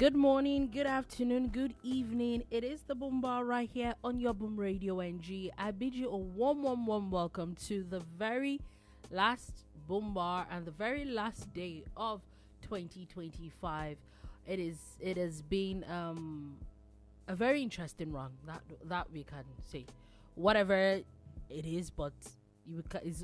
Good morning, good afternoon, good evening. It is the Boom Bar right here on your Boom Radio NG. I bid you a warm welcome to the very last Boom Bar and the very last day of 2025. It has been a very interesting run that we can say. Whatever it is, but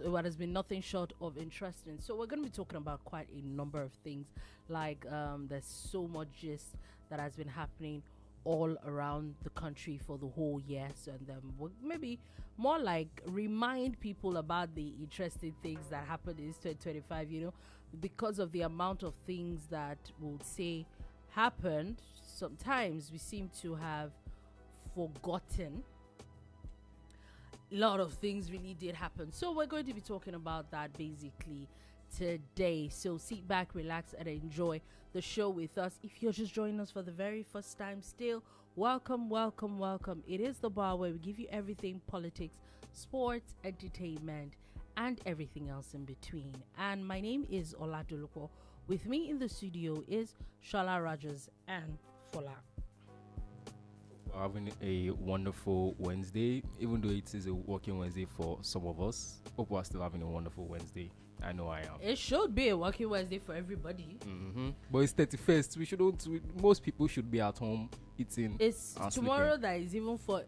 what has been nothing short of interesting. So we're going to be talking about quite a number of things. Like there's so much gist that has been happening all around the country for the whole year. So, and we'll maybe more like remind people about the interesting things that happened in 2025. You know, because of the amount of things that we'll say happened, sometimes we seem to have forgotten. A lot of things really did happen. So we're going to be talking about that basically today. So sit back, relax, and enjoy the show with us. If you're just joining us for the very first time still, welcome. It is the bar where we give you everything politics, sports, entertainment, and everything else in between. And my name is Dolupo. With me in the studio is Sola Rogers and Fola. Having a wonderful Wednesday, even though it is a working Wednesday for some of us. Hope we're still having a wonderful Wednesday. I know I am. It should be a working Wednesday for everybody. But it's 31st. Most people should be at home eating. It's and tomorrow sleeping. that is even for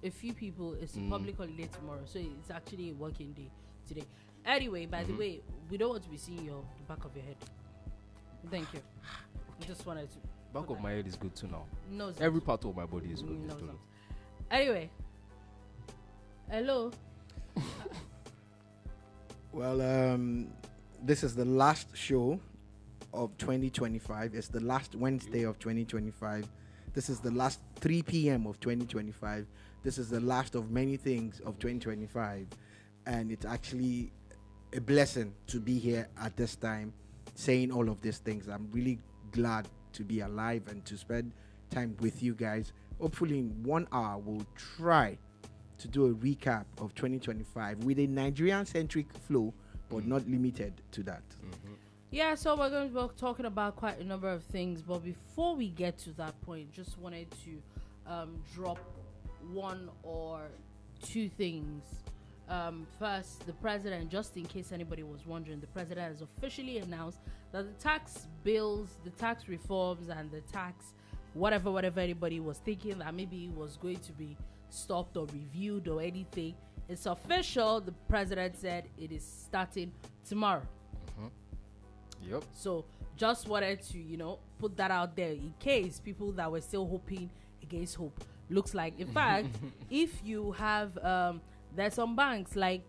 a few people. It's public holiday tomorrow, so it's actually a working day today. Anyway, by the way, we don't want to be seeing the back of your head. Thank you. I just wanted to. Back of my head is good too now. No, Every part of my body is good. No, anyway, hello. Well, this is the last show of 2025. It's the last Wednesday of 2025. This is the last 3 p.m. of 2025. This is the last of many things of 2025. And it's actually a blessing to be here at this time saying all of these things. I'm really glad to be alive and to spend time with you guys. Hopefully in 1 hour we'll try to do a recap of 2025 with a Nigerian centric flow, but not limited to that. Yeah, so we're going to be talking about quite a number of things, but before we get to that point, just wanted to drop one or two things. First, the president, just in case anybody was wondering, the president has officially announced that the tax bills, the tax reforms, and the tax whatever anybody was thinking that maybe it was going to be stopped or reviewed or anything, it's official. The president said it is starting tomorrow. Yep. So just wanted to, put that out there in case people that were still hoping against hope. Looks like, in fact, if you have, there's some banks, like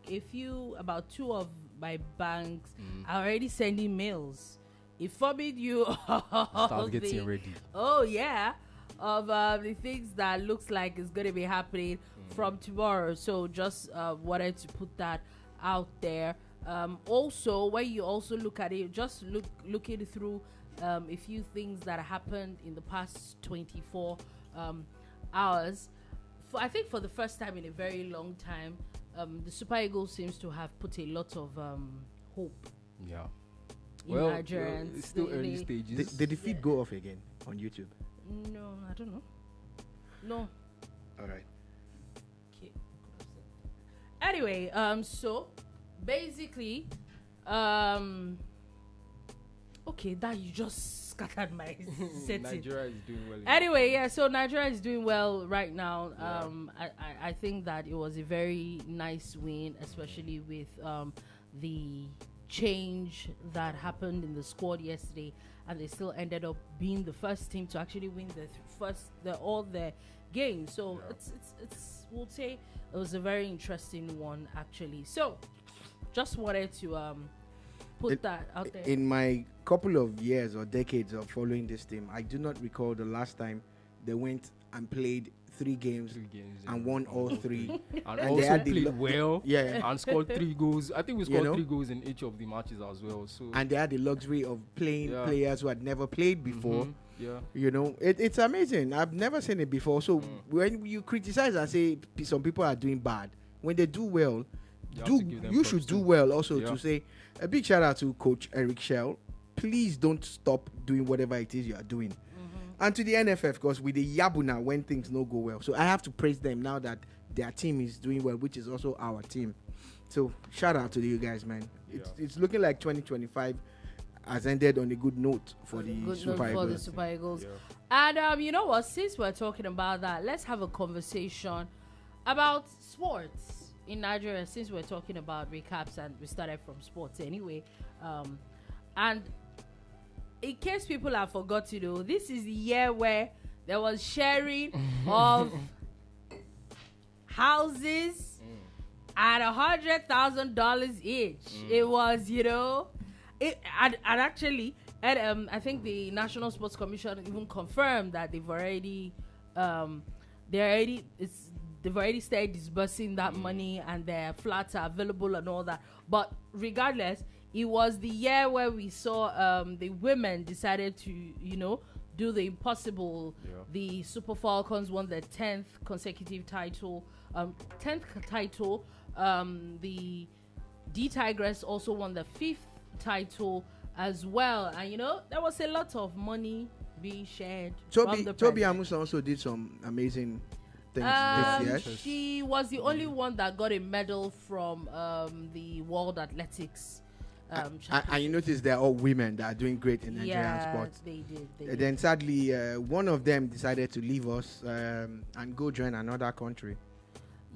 about 2 of my banks are already sending mails informing you Start getting ready. Oh yeah, of the things that looks like is going to be happening from tomorrow. So just wanted to put that out there. Also, when you also look at it, just looking through a few things that happened in the past 24 hours. I think for the first time in a very long time, the Super Eagles seems to have put a lot of hope. Yeah. In Nigerians. It's still early stages. Did the feed go off again on YouTube? No, I don't know. No. All right. Okay. Anyway, so basically, okay, that you just scattered my setting. Nigeria is doing well. Anyway, yeah, so Nigeria is doing well right now. I think that it was a very nice win, especially with the change that happened in the squad yesterday, and they still ended up being the first team to actually win all their games. So it's we'll say it was a very interesting one actually. So just wanted to put that out there. In my couple of years or decades of following this team, I do not recall the last time they went and played 3 games and won all 3. and also played well. Yeah. And scored 3 goals. I think we scored 3 goals in each of the matches as well. So and they had the luxury of playing players who had never played before. Yeah. It's amazing. I've never seen it before. So when you criticize and say some people are doing bad, when they do well, you should do well also to say a big shout out to Coach Eric Shell. Please don't stop doing whatever it is you are doing. And to the NFF, because with the Yabuna when things no go well. So I have to praise them now that their team is doing well, which is also our team. So shout out to you guys, man. Yeah. It's looking like 2025 has ended on a good note for the Super Eagles. For the Super Eagles. Yeah. And you know what? Since we're talking about that, let's have a conversation about sports in Nigeria. Since we're talking about recaps and we started from sports anyway, and in case people have forgotten, this is the year where there was sharing of houses at $100,000 each. It was, and actually, I think the National Sports Commission even confirmed that they've already started disbursing that money and their flats are available and all that. But regardless, it was the year where we saw the women decided to, do the impossible. Yeah. The Super Falcons won their 10th consecutive title. The D Tigress also won the 5th title as well. And, there was a lot of money being shared. Toby Amusa also did some amazing things this year. She was the only one that got a medal from the World Athletics. And you notice they're all women that are doing great in Nigerian sports. They did. Then sadly, one of them decided to leave us and go join another country.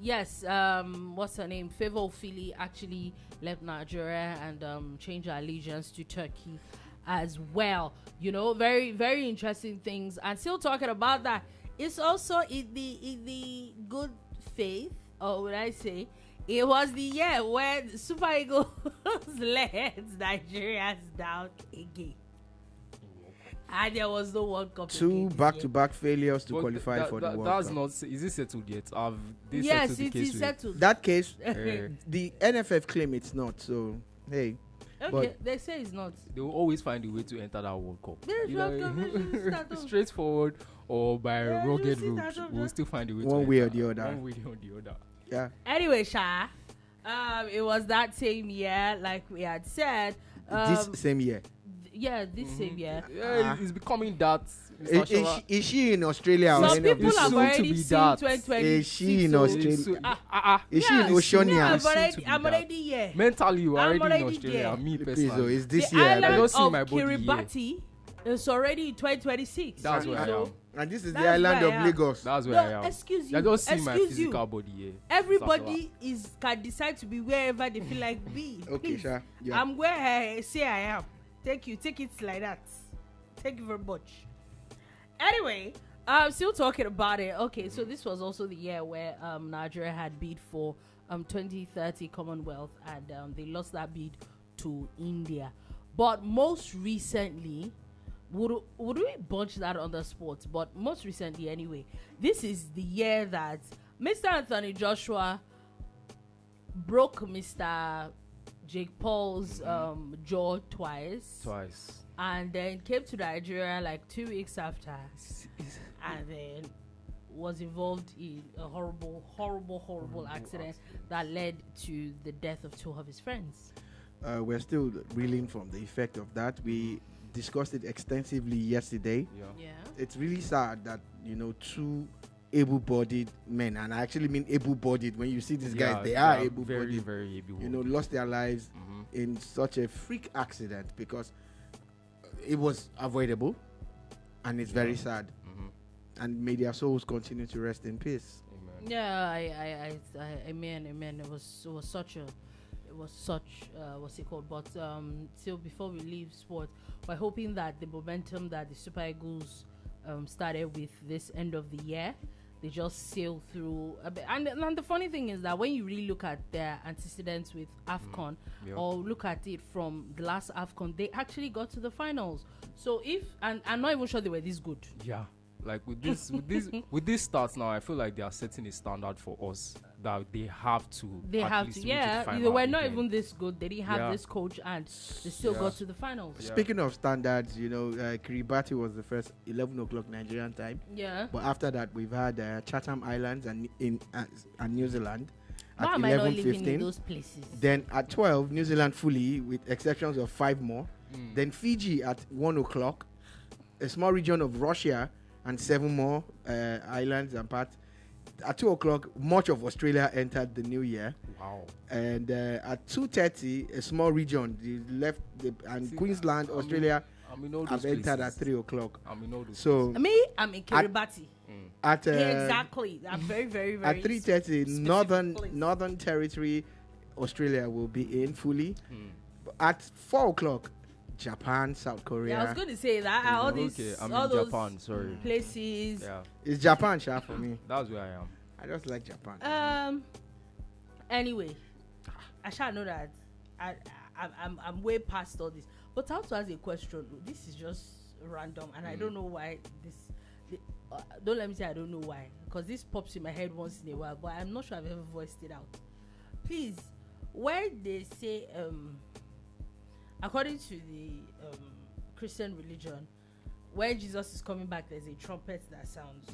Yes, what's her name? Favor Ofili actually left Nigeria and changed her allegiance to Turkey as well. Very, very interesting things. And still talking about that, it's also in the good faith, or would I say, it was the year when Super Eagles let Nigerians down again. And there was no World Cup. 2 back-to-back failures to qualify for the World that's Cup. Not. Is it settled yet? Yes, it is settled. That case, the NFF claim it's not. So, hey. Okay, they say it's not. They will always find a way to enter that World Cup. Straightforward. Straightforward or by rugged route, we'll still find a way. One way or the other. One way or the other. Yeah. Anyway, Sha, it was that same year, like we had said. This same year. This same year. Yeah, it's becoming that. Is she in Australia? Some people It's have soon to already be seen that. 2020. Is she in Australia? Is she in Yeah, Oceania? I'm already here. Mentally, you're I'm already in already Australia. there. Me Please, personally. it's this The year. island I don't of see my body Kiribati is already in 2026. That's where I am. And this is That's the island where of I am. Lagos. That's where I am. Excuse you. I don't see my excuse you. physical body here. Everybody can decide to be wherever they feel like be. Okay, Please. sure. Yeah. I'm where I say I am. Take it like that. Thank you very much. Anyway, still talking about it. Okay, so this was also the year where Nigeria had bid for 2030 Commonwealth, and they lost that bid to India. But most recently, would we bunch that under sports? But most recently, anyway, this is the year that Mr. Anthony Joshua broke Mr. Jake Paul's jaw twice, and then came to Nigeria like 2 weeks after, and then was involved in a horrible accident that led to the death of 2 of his friends. We're still reeling from the effect of that. We discussed it extensively yesterday. Yeah. It's really sad that 2 able-bodied men, and I actually mean able-bodied. When you see these guys, they are able-bodied. Very, very able-bodied. Lost their lives in such a freak accident because it was avoidable, and it's very sad. And may their souls continue to rest in peace. Amen. Yeah, amen. It was such what's it called? But still, before we leave sports, we're hoping that the momentum that the Super Eagles started with this end of the year, they just sail through a bit. And the funny thing is that when you really look at their antecedents with AFCON, or look at it from the last AFCON, they actually got to the finals. So I'm not even sure they were this good. Yeah. Like with this starts now, I feel like they are setting a standard for us that they have to. They were not even this good. They didn't have this coach, and they still got to the finals. Speaking of standards, Kiribati was the first 11 o'clock Nigerian time. Yeah. But after that, we've had Chatham Islands and New Zealand at Why am I not 11:15. living in those places? Then at 12, New Zealand fully, with exceptions of 5 more. Then Fiji at 1 o'clock. A small region of Russia and 7 more islands and parts. At 2 o'clock, much of Australia entered the new year. Wow. And at 2:30, a small region and Queensland, Australia, have entered at 3 o'clock. So me, I'm in Kiribati. At exactly, I'm very, very, very. At 3:30, Northern Territory, Australia will be in fully. At 4 o'clock, Japan, South Korea. Yeah, I was going to say that all these, all those Japan. Sorry, places. Yeah, it's Japan, Sha, for me. That's where I am. I just like Japan. Anyway, I shall know that I'm way past all this. But I have to ask a question. This is just random, and I don't know why this. Don't let me say I don't know why, because this pops in my head once in a while, but I'm not sure I've ever voiced it out. Please, where they say, according to the Christian religion, when Jesus is coming back, there's a trumpet that sounds.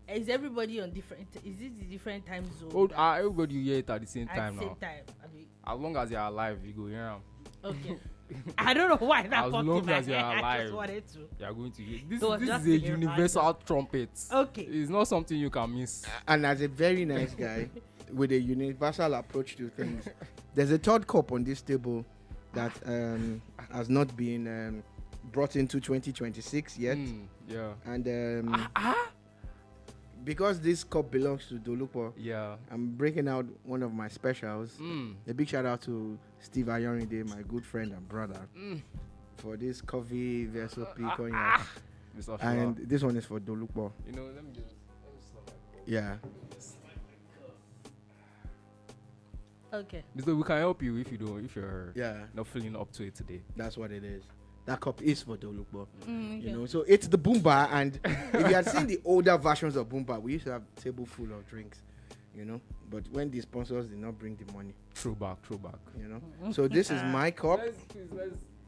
Is everybody on different? Is it the different time zone? Oh, everybody hear it at the same time now. At the same time. I mean, as long as you're alive, you go hear them. Okay. I don't know why that as popped long in my as you're head. alive, I just wanted to. You're going to hear. This So is just a a universal trumpet. Okay. It's not something you can miss. And as a very nice guy with a universal approach to things, there's a third cup on this table that has not been brought into 2026 yet. Yeah. And because this cup belongs to Dolupo, Yeah. I'm breaking out one of my specials. A big shout out to Steve Ayorinde, my good friend and brother, for this coffee vessel cognac. And this one is for Dolupo. You know, let me stop my cup. Yeah. Okay. So we can help you if you're Yeah. not feeling up to it today. That's what it is. That cup is for Dolupo. Okay. You know, so it's the Boom Bar, and if you had seen the older versions of Boom Bar, we used to have table full of drinks, you know. But when the sponsors did not bring the money, Throwback. you know. So this is my cup, Let's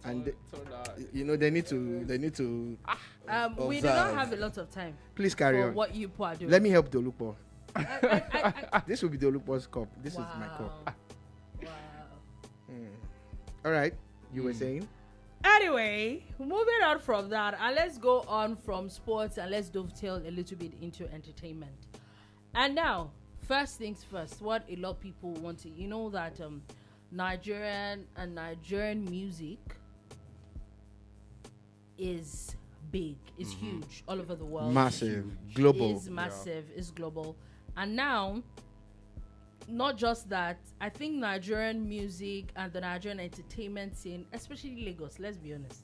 and turn that. you know they need to. We do not have a lot of time Please carry for on. what you are doing. Let me help Dolupo. I- This will be Dolupo's cup. This is my cup. Wow. All right, you were saying. Anyway, moving on from that, and let's go on from sports and let's dovetail a little bit into entertainment. And now, first things first, what a lot of people want to, you know that Nigerian music is big, is huge all over the world. Massive, global. Is massive, is global. And now, not just that, I think Nigerian music and the Nigerian entertainment scene, especially Lagos, let's be honest,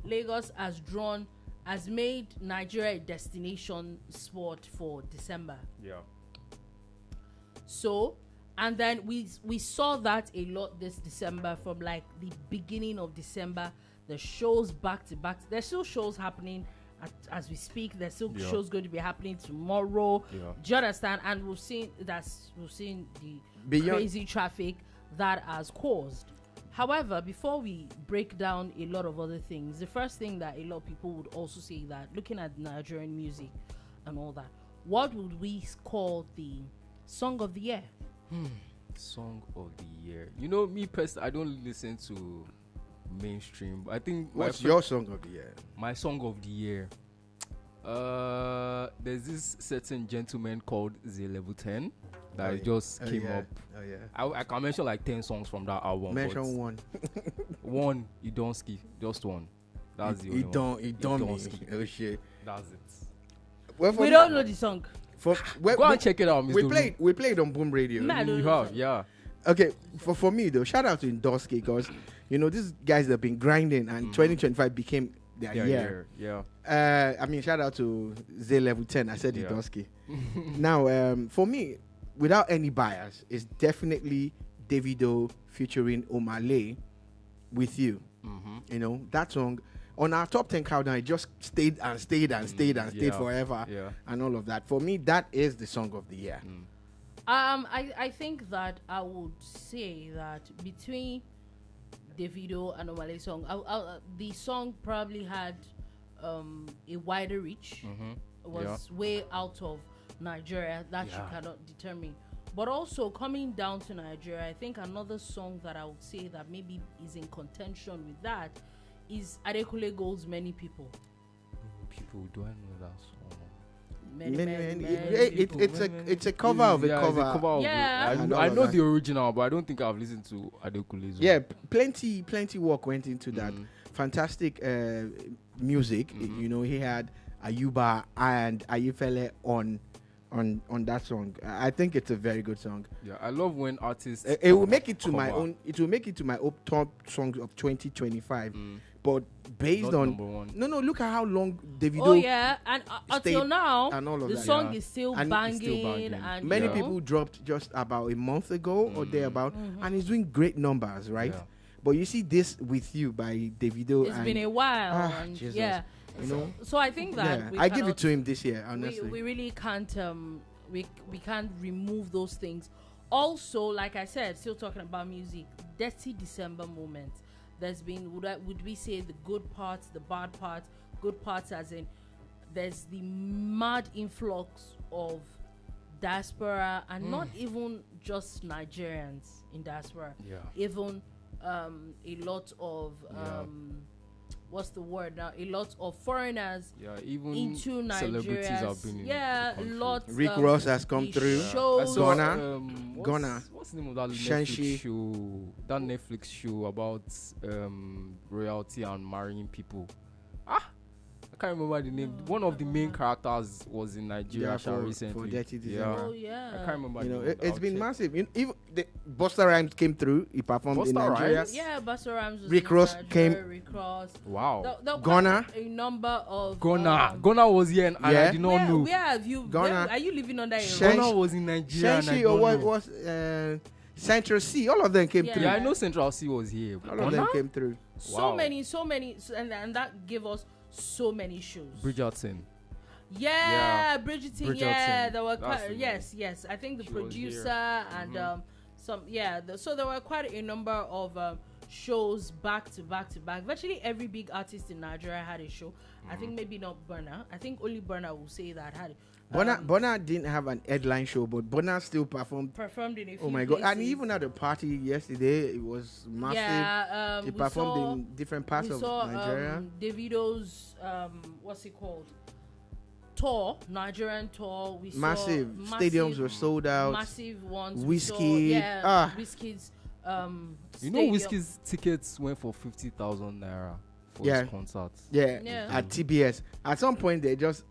Lagos has made Nigeria a destination spot for December. Yeah. So, and then we saw that a lot this December, from like the beginning of December, the shows back to back. There's still shows happening as we speak. There's still shows going to be happening tomorrow. Yeah. Do you understand? And we've seen the crazy traffic that has caused. However, before we break down a lot of other things, the first thing that a lot of people would also say, that looking at Nigerian music and all that, what would we call the song of the year? Song of the year. You know, me personally, I don't listen to mainstream. I think What's your song of the year? my song of the year. There's this certain gentleman called The Level 10 that just came up. Oh yeah. I can mention like 10 songs from that album. Mention one. One, Idonski, just one. That's the only one. Idonski. Oh shit. That's it. Well, We don't know the song. Go Go and check it out, Mr. We played on Boom Radio. Nah, You have, yeah. Okay, for me though, shout out to Indosky, because you know these guys that have been grinding, and 2025 became their year. Yeah. I mean, shout out to Z Level 10. I said Yeah. Indosky. Now, for me, without any bias, it's definitely Davido featuring Omale, With You. You know that song on our top 10 countdown. It just stayed forever, and all of that. For me, that is the song of the year. I think that I would say that between Davido and Omale song, the song probably had a wider reach. Was way out of Nigeria, that you cannot determine. But also coming down to Nigeria, I think another song that I would say that maybe is in contention with that is Adekunle Gold's Many People. people. Do I know that song? It's a cover of a cover. It's a cover of Yeah. it. I know the original, but I don't think I've listened to Adekule's. Yeah, plenty work went into that. Mm. Fantastic music. You know, he had Ayuba and Ayefele on that song. I think it's a very good song. Yeah, I love when artists. It will make it to cover. my own. It will make it to my top songs of 2025. But based Not on number one. no, look at how long Davido. Oh yeah, and stayed until now, and all of the that, song yeah. is still And it's banging. still banging. And Many you know, people dropped just about a month ago or thereabout, and he's doing great numbers, right? Yeah. But you see this with you by Davido. It's and been a while, and Jesus. yeah. You know? So I think that Yeah, we I give cannot- it to him this year, honestly. we really can't we can't remove those things. Also, like I said, still talking about music, dirty December moment. There's been would we say the good parts, the bad parts? Good parts as in there's the mad influx of diaspora, and not even just Nigerians in diaspora. Yeah. Even a lot of what's the word now? A lot of foreigners Yeah, even into celebrities Nigeria. have been in Yeah, the country. lots. Rick Ross has come he through. shows- I saw, Ghana. Ghana. What's the name of that Shenshi. Netflix show? That Netflix show about royalty and marrying people. I can't remember the name. One of the main characters was in Nigeria for recently. Dirty yeah. December. Oh yeah. I can't remember. You the know, name. it's I'll been check. massive. Even Busta Rhymes came through. He performed in Busta Nigeria. Rhymes? Yeah, Busta Rhymes was Rick in Ross Nigeria, came- Rick Ross. Wow. There were Ghana. quite a number of Ghana was here and I Yeah. did not know. Where have you? Ghana. Are you living under a Shen- rock? Ghana was in Nigeria. and I Shenshi don't or what know. was Central C. All of them came Yeah. through. Yeah, I know Central C was here. but All of them Ghana? came through. So Wow. many, and that gave us so many shows. Bridgerton. Yeah, Bridgerton. Yeah, Bridgerton. there were That's quite. the Yes. I think the She was producer here. and some. Yeah, so there were quite a number of shows back to back to back. Virtually every big artist in Nigeria had a show. I think maybe not Burna. I think only Burna will say that had. Burna didn't have an headline show, but Burna still performed. Performed in a few Oh my god! And places. even at the party yesterday, it was massive. Yeah, He we performed saw- in different parts we of saw, Nigeria. Davido's what's it called? Tour, Nigerian tour. We Massive. saw Stadiums were sold out. Massive ones. Wizkid. Wizkid's You know, stadium. Whiskey's tickets went for 50,000 naira for Yeah. his concerts. Yeah. At TBS. At some point, they just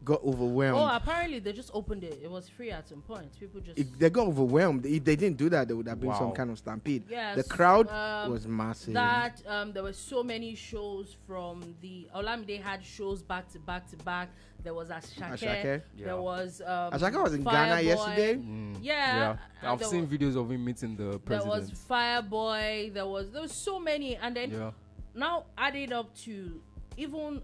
got overwhelmed. Oh, apparently they just opened it. It was free at some point. People just They got overwhelmed. If they didn't do that, there would have been some Wow. kind of stampede. Yes, The crowd um, was massive. that there were so many shows from the Olamide had shows back to back to back. There was Ashake. Ashake. Yeah. There was Ashake was in Ghana Fireboy. yesterday. Yeah, and I've there seen was- videos of him meeting the There was president. Fireboy. There was so many, and then Yeah. now added up to even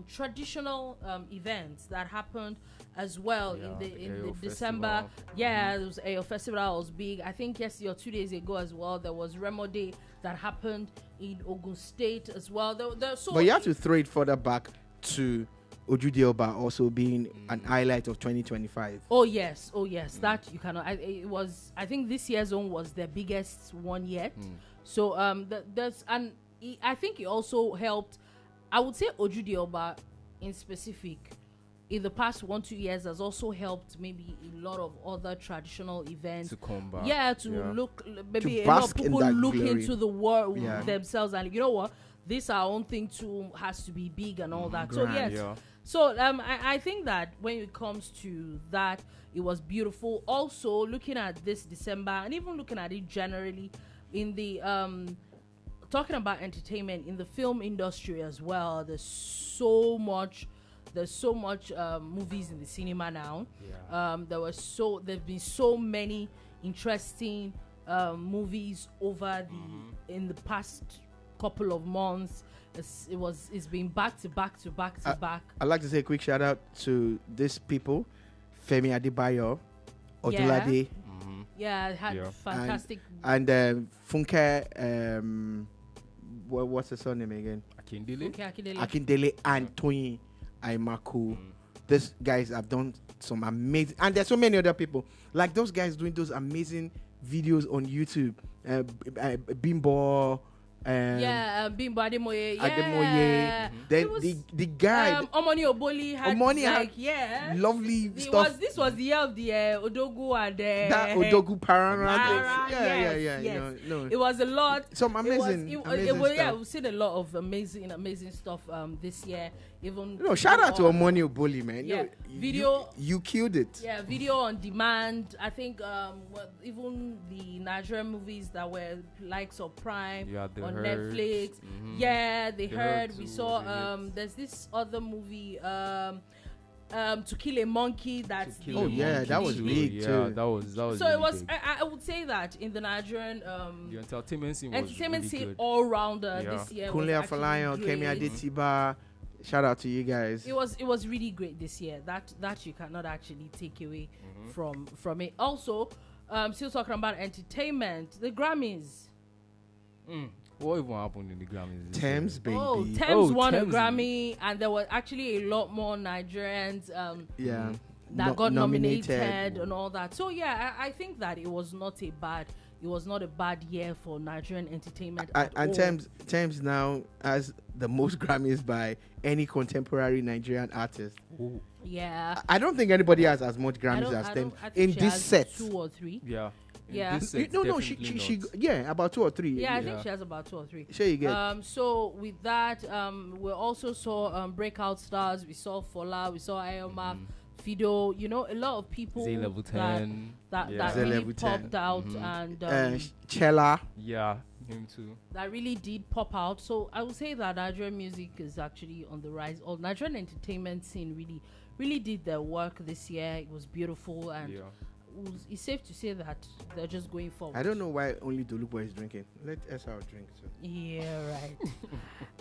traditional events that happened as well Yeah, in the the Ayo December. Festival. Yeah, there was a festival was big. I think yesterday or 2 days ago as well. There was Remo Day that happened in Ogun State as well. There so But you have to throw it further back to Ojudioba also being an highlight of 2025. Oh yes, that you cannot. I think this year's one was the biggest one yet. So that's and I think it also helped. I would say Ojudioba in specific in the past 1-2 years has also helped maybe a lot of other traditional events To come back. look maybe To a lot of bask in people that look glory. into the world Yeah. themselves and you know what, this our own thing too has to be big and all that. So Grand. yes, Yeah. so I think that when it comes to that, it was beautiful. Also looking at this December and even looking at it generally in the talking about entertainment in the film industry as well, there's so much movies in the cinema now. There've been so many interesting movies over in the past couple of months. It's been back to back to back to back. I'd like to say a quick shout out to these people, Femi Adebayo, Odulade, Yeah, it had Yeah. fantastic. and Funke. What's the surname again? Akindele. Okay, Akindele. Akindele and Toyin Aimaku. These guys have done some amazing, and there's so many other people like those guys doing those amazing videos on YouTube. Bimbo, Bimbo Ademoye. Yeah. Ademoye. Then the guy. Omoni Oboli had lovely stuff. This was the year of the Odogu and that Odogu Parana. Yes. It was a lot. Some amazing stuff. We've seen a lot of amazing stuff this year. Even shout out to Omoni Oboli, man. Yeah, video. You killed it. Yeah, video on demand. I think even the Nigerian movies that were likes of Prime on Netflix. Mm-hmm. Yeah, they heard. We saw there's this other movie To Kill a Monkey. That's that was big too. Yeah, that was. So really it was. big. I would say that in the Nigerian the entertainment scene was really good. all rounder this year. Kunle Afolayan, Kemi Adetiba. Shout out to you guys. It was really great this year. That you cannot actually take away from it. Also, still talking about entertainment, the Grammys. What even happened in the Grammys? Thames, baby. Thames won a Grammy, and there were actually a lot more Nigerians that got nominated and all that. So I think that it was not a bad year for Nigerian entertainment. And Thames now has the most Grammys by any contemporary Nigerian artist. Ooh. Yeah. I don't think anybody has as much Grammys as Thames in this set. 2 or 3. Yeah. Yeah. She about 2 or 3. Yeah, I think she has about 2 or 3. Sure you get. So with that, we also saw breakout stars. We saw Fola, we saw Ayoma, Fido. A lot of people Z Level 10 that really popped out, and Chella. Yeah, him too. That really did pop out. So I would say that Nigerian music is actually on the rise. Or Nigerian entertainment scene really did their work this year. It was beautiful, and it's safe to say that they're just going forward. I don't know why only Dolupo is drinking. Let SR drink too. Yeah, right.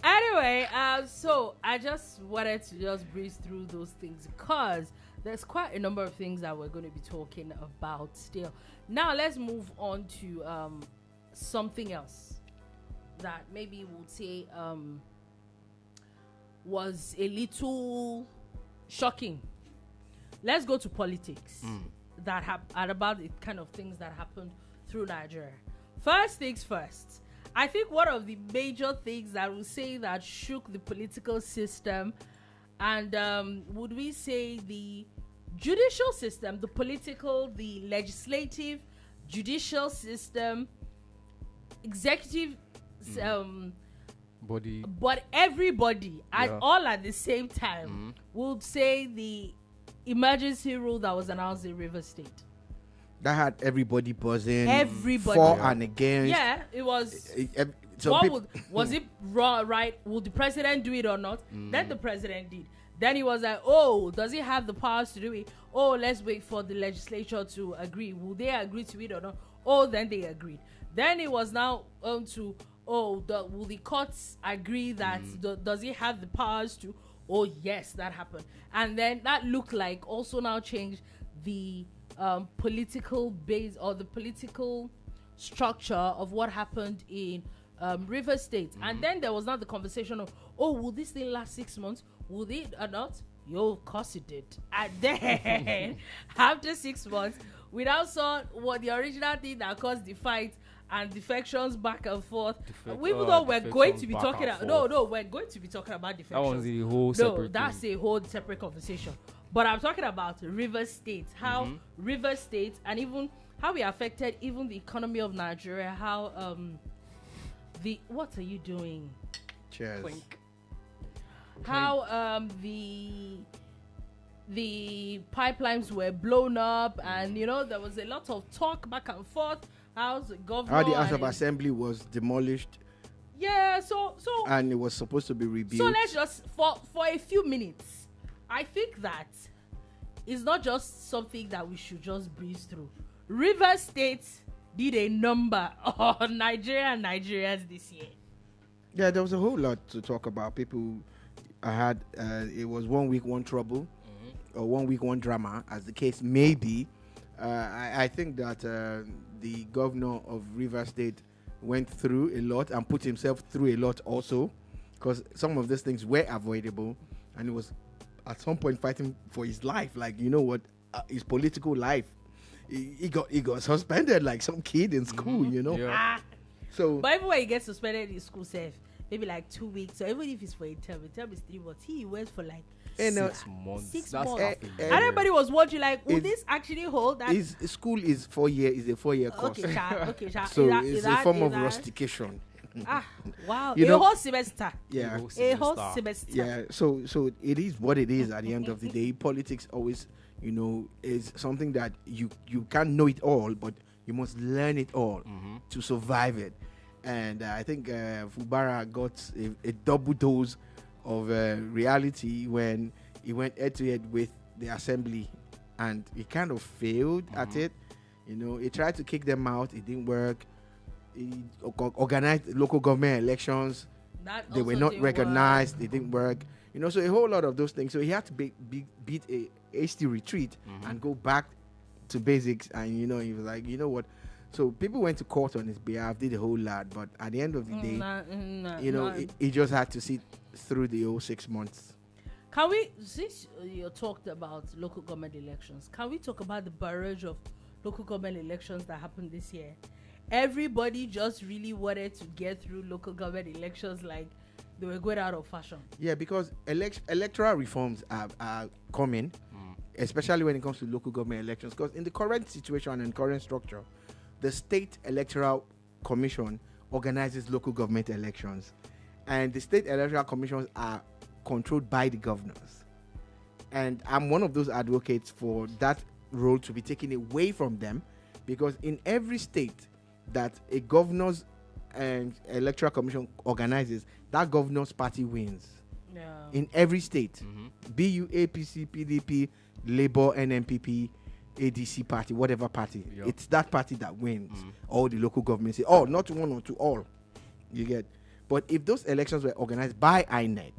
Anyway, so I just wanted to just breeze through those things because there's quite a number of things that we're going to be talking about still. Now let's move on to something else that maybe we'll say was a little shocking. Let's go to politics. And about the kind of things that happened through Nigeria. First things first, I think one of the major things that we say that shook the political system, and would we say the judicial system, the political, the legislative, judicial system, executive body, but everybody all at the same time would say the emergency rule that was announced in Rivers State. That had everybody buzzing. Everybody. For and against. Yeah, it was. Was it right? Would the president do it or not? Then the president did. Then he was like, does he have the powers to do it? Let's wait for the legislature to agree. Will they agree to it or not? Then they agreed. Then it was now on to, will the courts agree that does he have the powers to? Yes, that happened. And then that looked like also now changed the political base or the political structure of what happened in River State. And then there was now the conversation of, will this thing last 6 months? Will it or not? Of course it did. And then after 6 months, we now saw what the original thing that caused the fight and defections back and forth. Even though we're going to be talking about we're going to be talking about defections. That was a whole separate that's thing. a whole separate conversation. But I'm talking about River State, how River State and even how it affected even the economy of Nigeria, how what are you doing? Cheers. Clink. How the pipelines were blown up, and there was a lot of talk back and forth. How the governor, how the House of Assembly was demolished. Yeah, so and it was supposed to be rebuilt. So let's just for a few minutes. I think that it's not just something that we should just breeze through. River State did a number on Nigerians this year. Yeah, there was a whole lot to talk about. People had it was 1 week, one trouble, or 1 week, one drama, as the case may be. I think that the governor of River State went through a lot and put himself through a lot also, because some of these things were avoidable, and he was at some point fighting for his life, like his political life. He got suspended like some kid in school, Yeah. So But even when he gets suspended in school, safe maybe like 2 weeks, or even if it's for a term is 3 months. He went for like 6 months. 6 That's months. half a year. And everybody was watching like, will It's- this actually hold? That his school is 4 year is a 4 year course. okay, Sha, okay, Sha. So Is it's a form is of that- rustication. Ah, wow, You a know- whole semester. Yeah. A whole semester. Yeah, so it is what it is at the end of the day. Politics always, is something that you can't know it all, but you must learn it all to survive it. And I think Fubara got a double dose of reality when he went head to head with the assembly, and he kind of failed at it. He tried to kick them out, it didn't work. He organized local government elections. They were not recognized. It didn't work. So a whole lot of those things. So he had to beat a hasty retreat and go back to basics. And he was like, you know what? So people went to court on his behalf, did a whole lot. But at the end of the day, he just had to sit through the whole 6 months. Can we, since you talked about local government elections, can we talk about the barrage of local government elections that happened this year? Everybody just really wanted to get through local government elections like they were going out of fashion. Yeah, because electoral reforms are coming, especially when it comes to local government elections. Because in the current situation and current structure, the State Electoral Commission organizes local government elections. And the State Electoral Commissions are controlled by the governors. And I'm one of those advocates for that role to be taken away from them, because in every state that a governor's and electoral commission organizes, that governor's party wins. Yeah. In every state, BU, APC, PDP, Labour, NMPP, ADC party, whatever party, it's that party that wins. All the local governments say, oh, not one or two, all. You get. But if those elections were organized by INEC,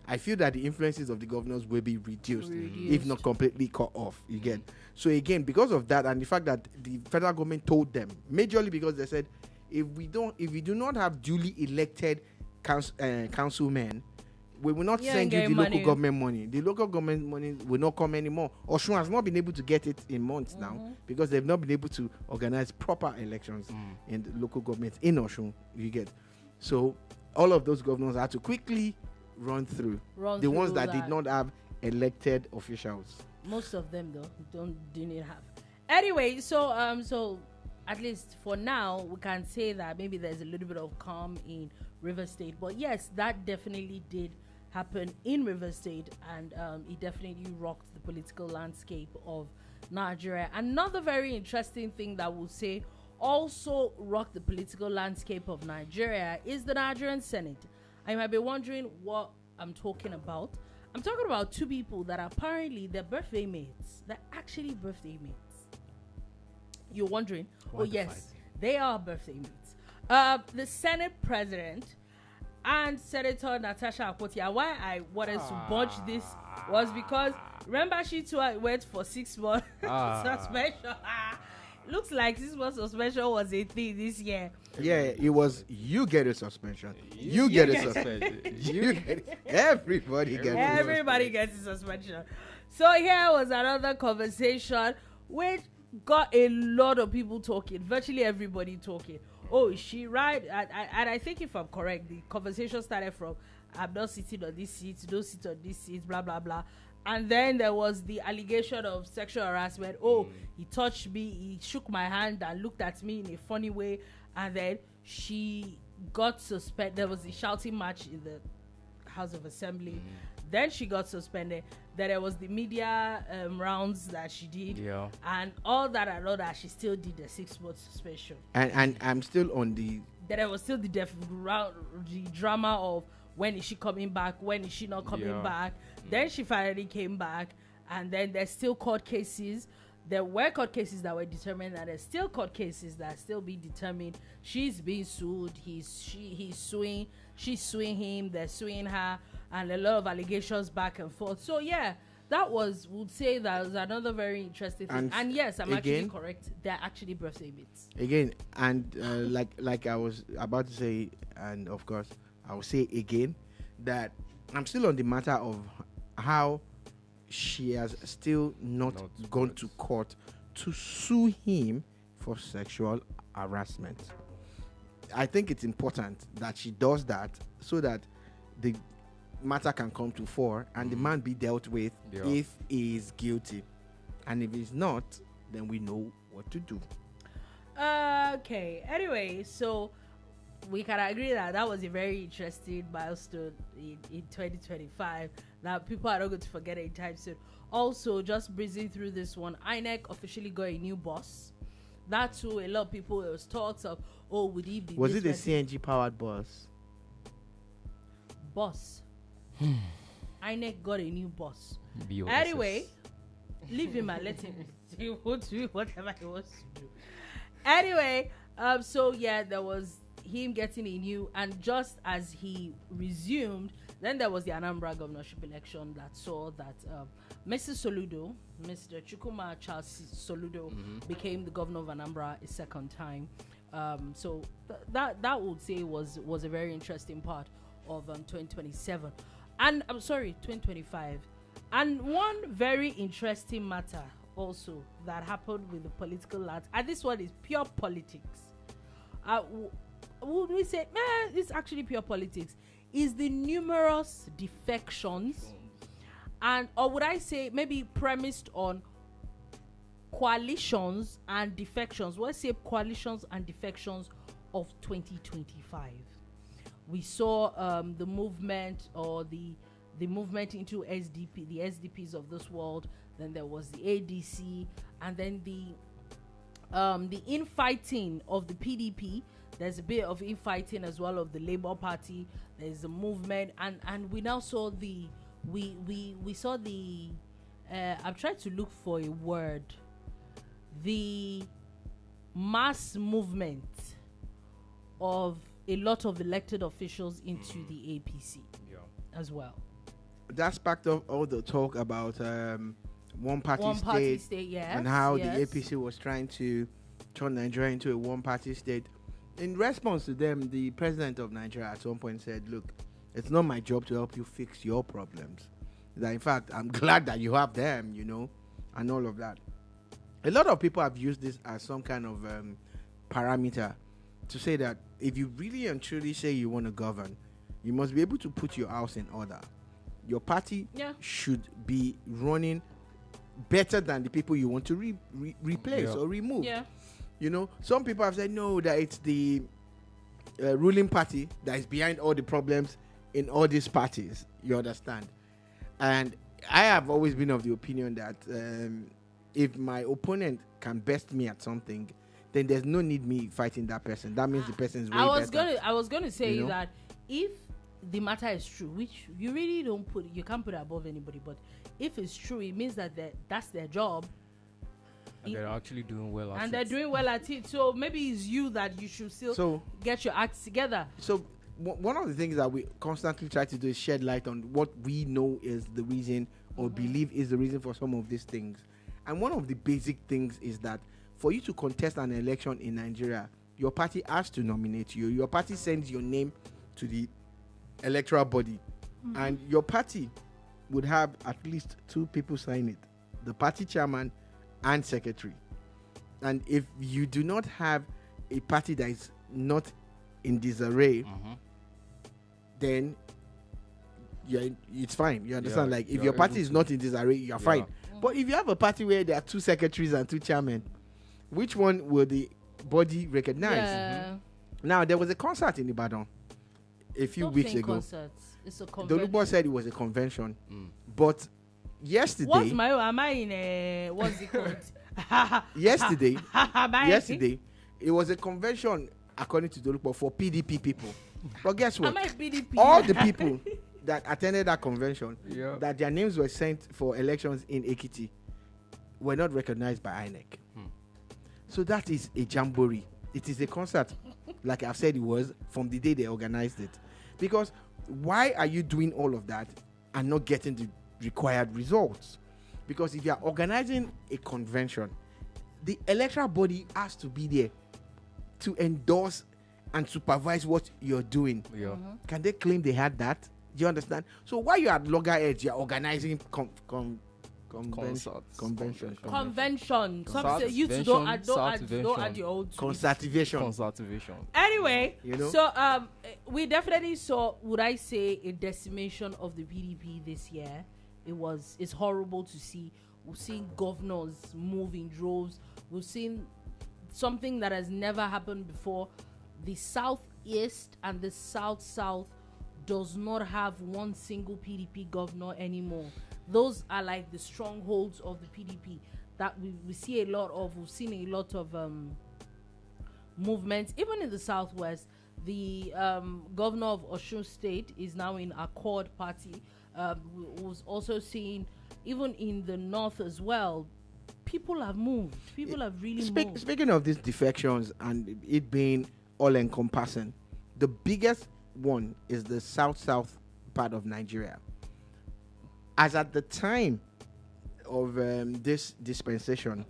I feel that the influences of the governors will be reduced, if not completely cut off. You get. So again, because of that, and the fact that the federal government told them, majorly because they said, if we do not have duly elected councilmen, we will not send you the local government money. The local government money will not come anymore. Osun has not been able to get it in months now, because they've not been able to organize proper elections in the local government in Osun. You get. So all of those governors had to quickly run through the ones that did not have elected officials. Most of them though didn't have. Anyway, so at least for now we can say that maybe there's a little bit of calm in River State. But yes, that definitely did happen in River State, and it definitely rocked the political landscape of Nigeria. Another very interesting thing that we'll say also rocked the political landscape of Nigeria is the Nigerian Senate. I might be wondering what I'm talking about. I'm talking about two people that apparently they're birthday mates. They're actually birthday mates. You're wondering? Why oh the yes, fight? they are birthday mates. The Senate President and Senator Natasha Akpabio. Why I wanted to bunch this was because remember she too went for 6 months suspension. Looks like 6 months suspension was a thing this year. Yeah, it was. You get a suspension. You get a suspension. You get it. Everybody Gets a suspension. So here was another conversation which got a lot of people talking. Virtually everybody talking. Oh, is she right? And I think if I'm correct, the conversation started from I'm not sitting on this seat, don't sit on this seat, blah blah blah. And then there was the allegation of sexual harassment. Oh, he touched me, he shook my hand and looked at me in a funny way. And then she got suspended. There was a shouting match in the House of Assembly. Then she got suspended. Then there was the media rounds that she did. Yeah. And all that, she still did the 6 month suspension. And I'm still on the... Then there was still the drama of when is she coming back? When is she not coming back? Then she finally came back. And then there's still court cases. There were court cases that were determined, and there's still court cases that are still being determined. She's being sued. He's suing. She's suing him. They're suing her, and a lot of allegations back and forth. So yeah, that would say that was another very interesting thing. And yes, I'm actually correct. They're actually birthday mates. Again, and like I was about to say, and of course I will say again that I'm still on the matter of how she has still not gone to court to sue him for sexual harassment. I think it's important that she does that so that the matter can come to fore and the man be dealt with if he is guilty. And if he's not, then we know what to do. Okay. Anyway, so we can agree that was a very interesting milestone in 2025 that people are not going to forget anytime soon. Also, just breezing through this one, INEC officially got a new boss. That too, a lot of people, there was talks of, would he be? Was it a CNG powered boss? Boss. INEC got a new boss. BOSS. Anyway, leave him and let him do whatever he wants to do. Anyway, so yeah, there was him getting a new, and just as he resumed, then there was the Anambra governorship election that saw that Mr. Chukwuma Charles Soludo became the governor of Anambra a second time. So that would say was a very interesting part of 2027, and I'm sorry, 2025. And one very interesting matter also that happened with the political lads, and this one is pure politics. Would we say, it's actually pure politics? Is the numerous defections, or would I say maybe premised on coalitions and defections? Let's say coalitions and defections of 2025. We saw the movement or the movement into SDP, the SDPs of this world. Then there was the ADC, and then the infighting of the PDP. There's a bit of infighting as well of the Labour Party. There's a movement, and we now saw we saw the I'm trying to look for a word. The mass movement of a lot of elected officials into the APC as well. That sparked up all the talk about one party state, yes, and how the APC was trying to turn Nigeria into a one-party state. In response to them, the president of Nigeria at some point said, look, it's not my job to help you fix your problems. That in fact, I'm glad that you have them, and all of that. A lot of people have used this as some kind of parameter to say that if you really and truly say you want to govern, you must be able to put your house in order. Your party should be running better than the people you want to replace or remove. Yeah. Some people have said no, that it's the ruling party that is behind all the problems in all these parties. You understand? And I have always been of the opinion that if my opponent can best me at something, then there's no need me fighting that person. That means the person is way better. I was gonna say that if the matter is true, which you really you can't put it above anybody, but if it's true, it means that that's their job. And they're actually doing well at it. And they're doing well at it. So maybe it's you that you should still get your acts together. So one of the things that we constantly try to do is shed light on what we know is the reason or believe is the reason for some of these things. And one of the basic things is that for you to contest an election in Nigeria, your party has to nominate you. Your party sends your name to the electoral body. And your party would have at least 2 people sign it. The party chairman and secretary. And if you do not have a party that is not in disarray, then it's fine. You understand? Like if your party is not in disarray, you're fine. But if you have a party where there are 2 secretaries and 2 chairmen, which one will the body recognize? Now there was a concert in Ibadan a few weeks ago. It's a convention. Dolupo said it was a convention, but yesterday, am I in what's it called? yesterday, it was a convention according to Dolupo for PDP people. But guess what? Am I PDP? All the people that attended that convention, that their names were sent for elections in Ekiti, were not recognized by INEC. So that is a jamboree. It is a concert, like I've said it was, from the day they organized it. Because why are you doing all of that and not getting the required results? Because if you are organizing a convention, the electoral body has to be there to endorse and supervise what you're doing. Can they claim they had that? Do you understand? So while you're at loggerheads, you're organizing Convention. Convention. Some say you two don't add your own. Conservation. Anyway, you know. So we definitely saw, would I say, a decimation of the PDP this year. It's horrible to see. We've seen governors move in droves. We've seen something that has never happened before. The Southeast and the South does not have one single PDP governor anymore. Those are like the strongholds of the PDP that we see a lot of. We've seen a lot of movements. Even in the Southwest, the governor of Osun State is now in Accord Party. Was also seen, even in the North as well, people have moved. People have really moved. Speaking of these defections and it being all-encompassing, the biggest one is the south part of Nigeria. As at the time of this dispensation,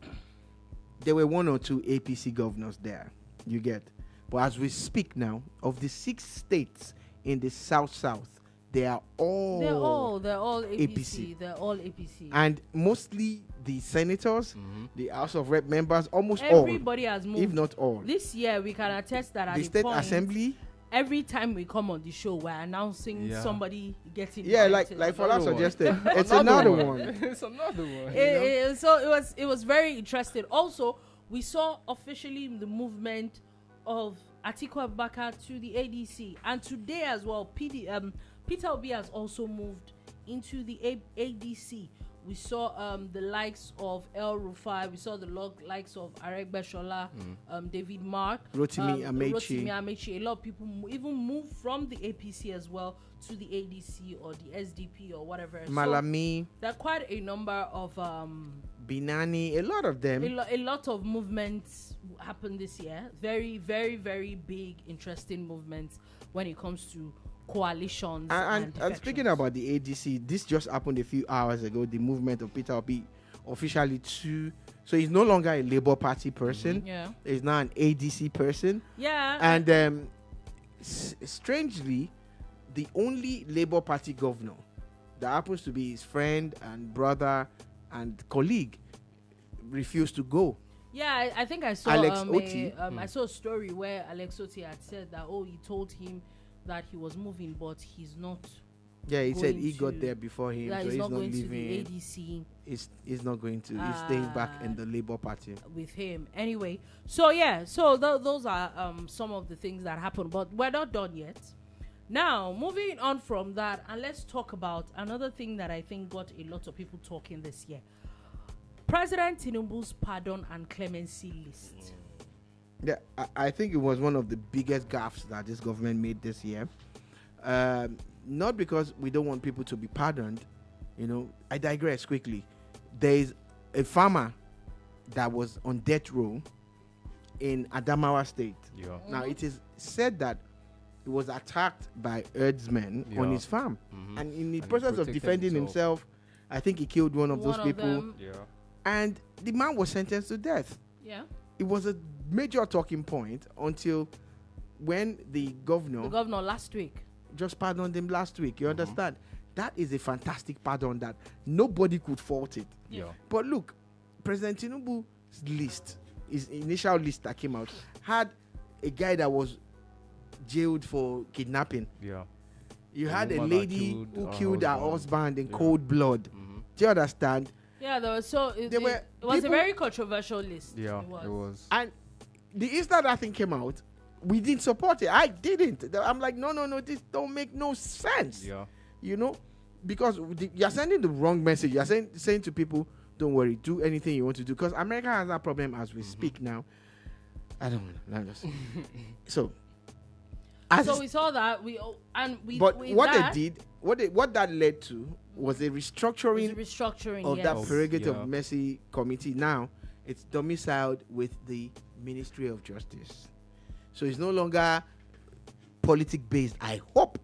there were 1 or 2 APC governors there. You get, but as we speak now, of the 6 states in the south, they are all APC. They're all APC, and mostly the senators, the House of Rep members, almost everybody has moved, if not all. This year, we can attest that at the state assembly. Every time we come on the show, we're announcing somebody getting like Fola suggested. It's another one. It's another one. So it was very interesting. Also, we saw officially the movement of Atiku Abubakar to the ADC, and today as well, Peter Obi has also moved into the ADC. We saw the likes of El Rufai. We saw the likes of Aregbesola, David Mark, Rotimi Amechi. A lot of people even moved from the APC as well to the ADC or the SDP or whatever. Malami. So there are quite a number of Binani. A lot of them. A lot of movements happened this year. Very, very, very big, interesting movements when it comes to coalitions and speaking about the ADC, this just happened a few hours ago. The movement of Peter Obi officially so he's no longer a Labour Party person. He's now an ADC person. And strangely, the only Labour Party governor that happens to be his friend and brother and colleague refused to go. I think I saw Alex Oti. I saw a story where Alex Oti had said that he told him that he was moving, but he's not. He said he got there before him, so he's not going leaving. To the ADC. He's not going to. He's staying back in the Labour Party with him. Anyway, so those are some of the things that happened, but we're not done yet. Now, moving on from that, and let's talk about another thing that I think got a lot of people talking this year: President Tinubu's pardon and clemency list. I think it was one of the biggest gaffes that this government made this year. Not because we don't want people to be pardoned. I digress quickly. There is a farmer that was on death row in Adamawa State. Now, it is said that he was attacked by herdsmen on his farm. And in the process of defending himself, I think he killed one of those people. And the man was sentenced to death. It was a major talking point until when the governor last week just pardoned him last week. You understand? That is a fantastic pardon that nobody could fault it. But look, President Tinubu's list, his initial list that came out, had a guy that was jailed for kidnapping. You had a lady who killed her husband in cold blood. Do you understand? It was a very controversial list. It was. And the instant that thing came out, we didn't support it. I didn't. I'm like, no, this don't make no sense. Because you're sending the wrong message. You're saying to people, don't worry, do anything you want to do. Because America has that problem as we speak now. I don't know. So we saw that what that led to was a restructuring of that prerogative of mercy committee. Now it's domiciled with the Ministry of Justice, so it's no longer politic based. I hope,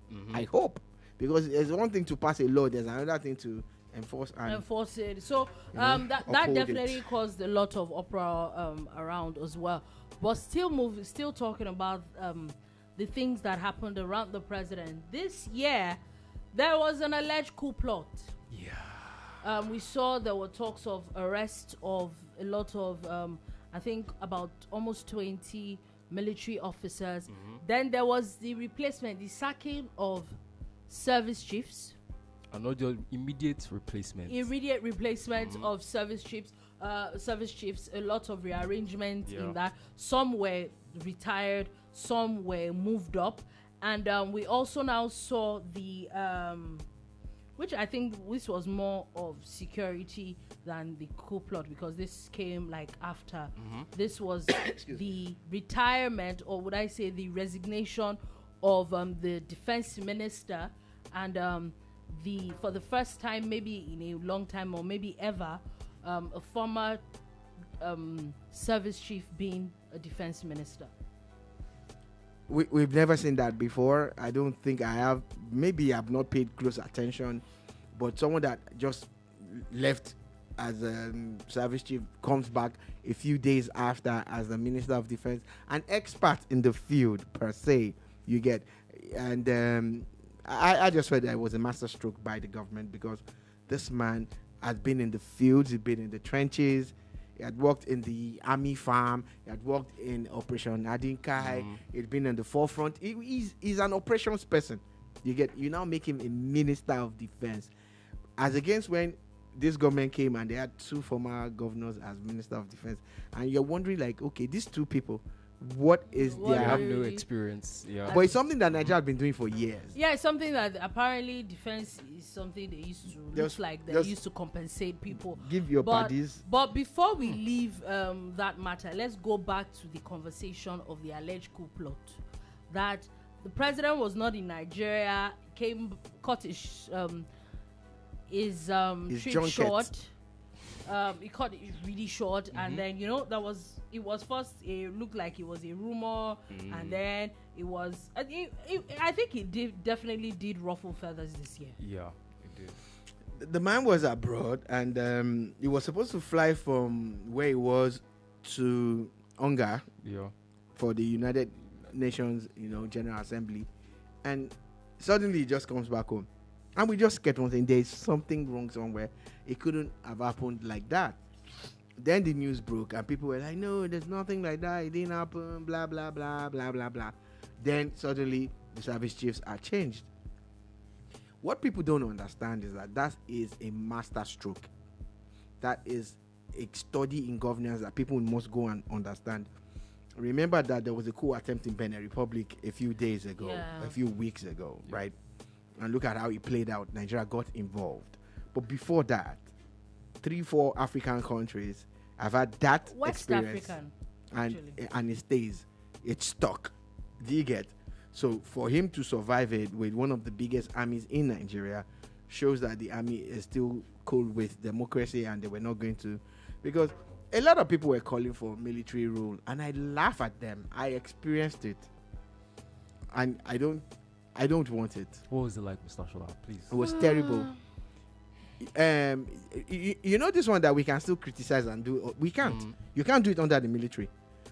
because there's one thing to pass a law, there's another thing to enforce it. So that definitely caused a lot of uproar around as well. But still talking about the things that happened around the president this year. There was an alleged coup plot. we saw there were talks of arrest of a lot of, I think about almost 20 military officers. Then there was the replacement, the sacking of service chiefs. And not just immediate replacement. Immediate replacement of service chiefs. A lot of rearrangement in that. Some were retired, some were moved up, and we also now saw the which I think this was more of security than the coup plot, because this came like after. This was the retirement, or would I say the resignation of the defense minister, and for the first time maybe in a long time, or maybe ever, a former service chief being a defense minister. We've never seen that before. I don't think I have. Maybe I've not paid close attention, but someone that just left as a service chief comes back a few days after as the Minister of Defense, an expert in the field per se, you get. And I just felt that it was a masterstroke by the government, because this man had been in the fields, he'd been in the trenches, he had worked in the army farm, he had worked in Operation Adinkai, he'd been in the forefront. He's an operations person. You now make him a Minister of Defense. As against when this government came and they had two former governors as Minister of Defense. And you're wondering, like, okay, these two people, what is They their... have no experience. Yeah. But it's something that Nigeria has been doing for years. Yeah, it's something that apparently defense is something they used to looks like they used to compensate people. Give your parties. But before we leave that matter, let's go back to the conversation of the alleged coup plot. That the president was not in Nigeria, cut his trip short. He cut it really short, and then it looked like it was a rumor, and then it was. I think it definitely did ruffle feathers this year. Yeah, it did. The man was abroad, and he was supposed to fly from where he was to Onga for the United Nations, General Assembly, and suddenly he just comes back home. And we just kept on saying there's something wrong somewhere. It couldn't have happened like that. Then the news broke and people were like, no, there's nothing like that. It didn't happen, blah, blah, blah, blah, blah, blah. Then suddenly the service chiefs are changed. What people don't understand is that is a master stroke. That is a study in governance that people must go and understand. Remember that there was a coup attempt in Benin Republic a few days ago, a few weeks ago, right? And look at how it played out. Nigeria got involved. But before that, 3-4 African countries have had that West experience. African, and it stays. It's stuck. Do you get? So for him to survive it with one of the biggest armies in Nigeria shows that the army is still cool with democracy, and they were not going to. Because a lot of people were calling for military rule, and I laugh at them. I experienced it. And I don't want it. What was it like, Mr. Shola? Please. It was terrible. You know this one that we can still criticize and do. We can't. You can't do it under the military.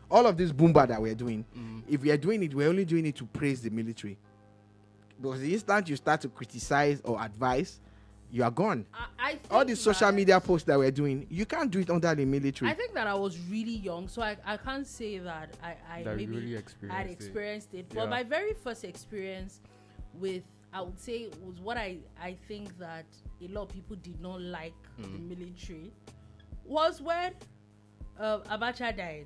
All of this boomba that we're doing, if we are doing it, we're only doing it to praise the military. Because the instant you start to criticize or advise, you are gone. I all the social media posts that we're doing, you can't do it under the military. I think that I was really young, so I can't say that I maybe really had experienced it. But my very first experience with, I would say, was what I think that a lot of people did not like the military, was when Abacha died.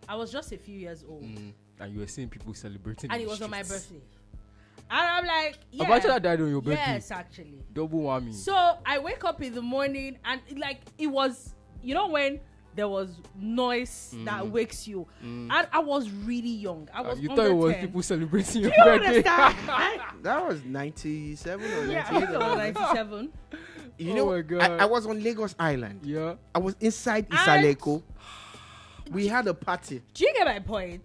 I was just a few years old. And you were seeing people celebrating. And it was on my birthday. And I'm like, yeah. Abacha died on your birthday? Yes, actually. Double whammy. So I wake up in the morning and it was, when there was noise that wakes you. And I was really young. I was you under thought it was 10. people celebrating your Do you birthday? understand? That was 97 or 98. Yeah, I think it was 97. You know, my God. I was on Lagos Island. Yeah. I was inside Isaleko. We had a party. Do you get my point?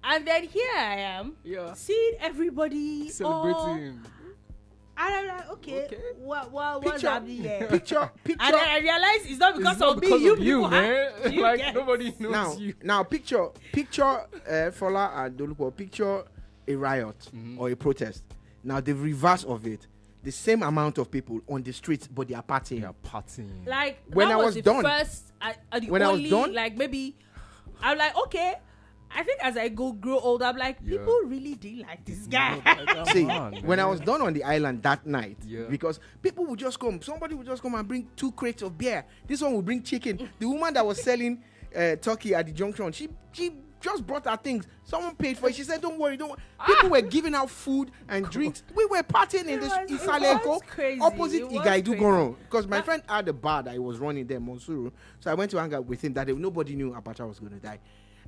And then here I am, seeing everybody celebrating. and I'm like, okay. What's happening here? Picture. And then I realized it's not because of because me. of you, man. Like nobody knows you. Now picture Fola and Dolupo. Picture a riot or a protest. Now the reverse of it. the same amount of people on the streets, but they are partying. Yeah, partying. Like When that I was the done- first, the when I was only, done- like maybe I'm like, okay. I think as I grow older, I'm like, Yeah. people really did like this guy. See, Man, when I man. was done on the island that night, Yeah. because people would just come, somebody would just come and bring 2 crates of beer. This one would bring chicken. The woman that was selling turkey at the junction, she just brought her things. Someone paid for it. She said, "Don't worry, don't." People were giving out food and drinks. We were partying in this It was Isaleko, crazy. opposite It was Igaidu crazy. Goro. Because my friend had a bar that he was running there, Monsuru. So I went to hang out with him that day. Nobody knew Abacha was going to die.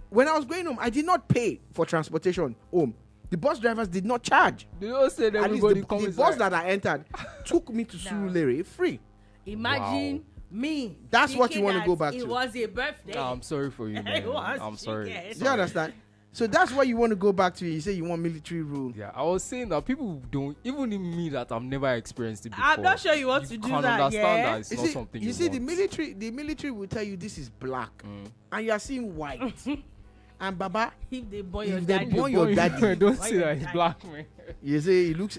When I was going home, I did not pay for transportation home. The bus drivers did not charge. They all said At least everybody the comes. bus that I entered took me to Surulere free. Imagine me. That's what you thinking wanna that go back it to. It was a birthday. I'm sorry for you, man. It was I'm sorry. chicken. Do you understand? So that's what you want to go back to. You say you want military rule. Yeah, I was saying that people don't, even in me that I've never experienced it before. I'm not sure you want to do can that, understand yeah? that it's You not see, something you see the want. military will tell you this is black, and you are seeing white. And Baba, If they born your If they daddy. born your daddy. Don't Why say you that he's daddy? black, man. you say he looks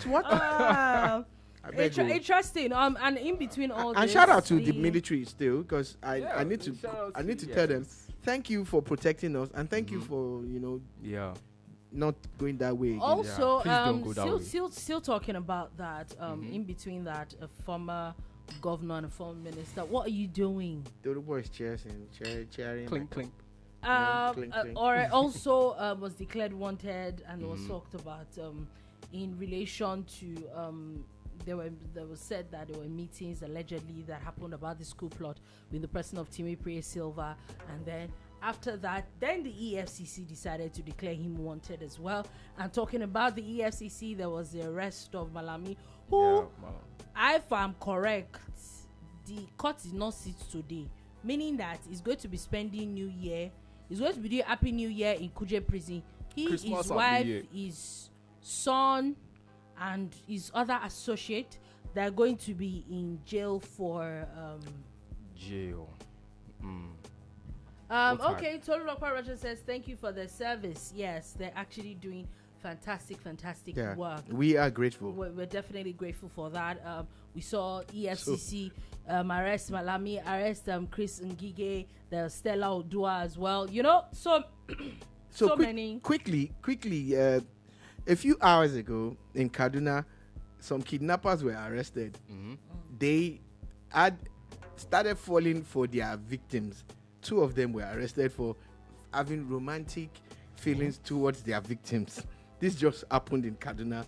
what? Ah, I beg you. interesting. And in between all And this, shout out to the military still, because Yeah, I need to shout out I need to you tell them guys. thank you for protecting us, and thank you for Yeah. not going that way again. Also, Please don't go that way. still talking about that. In between that, a former governor and a former minister. What are you doing? Dolupo is cheering. Clink, clink. Clink, clink. Or also was declared wanted and was talked about in relation to there was said that there were meetings allegedly that happened about this coup plot with the person of Timi Praise Silva, and then after that, then the EFCC decided to declare him wanted as well. And talking about the EFCC, there was the arrest of Malami, who, Yeah, man. if I'm correct, the court did not sit today, meaning that he's going to be spending New Year. He's going to be doing Happy New Year in Kuje prison. He, Christmas his and wife, New Year. his son, and his other associate, they're going to be in jail for Jail. What time? okay. Dolupo Balogun says thank you for their service. Yes, they're actually doing fantastic Yeah, work. we are grateful. We're definitely grateful for that. We saw EFCC arrest Malami, arrest Chris Ngige, the Stella Odua as well. You know, so many. Quickly, a few hours ago in Kaduna, some kidnappers were arrested. They had started falling for their victims. 2 of them were arrested for having romantic feelings towards their victims. This just happened in Kaduna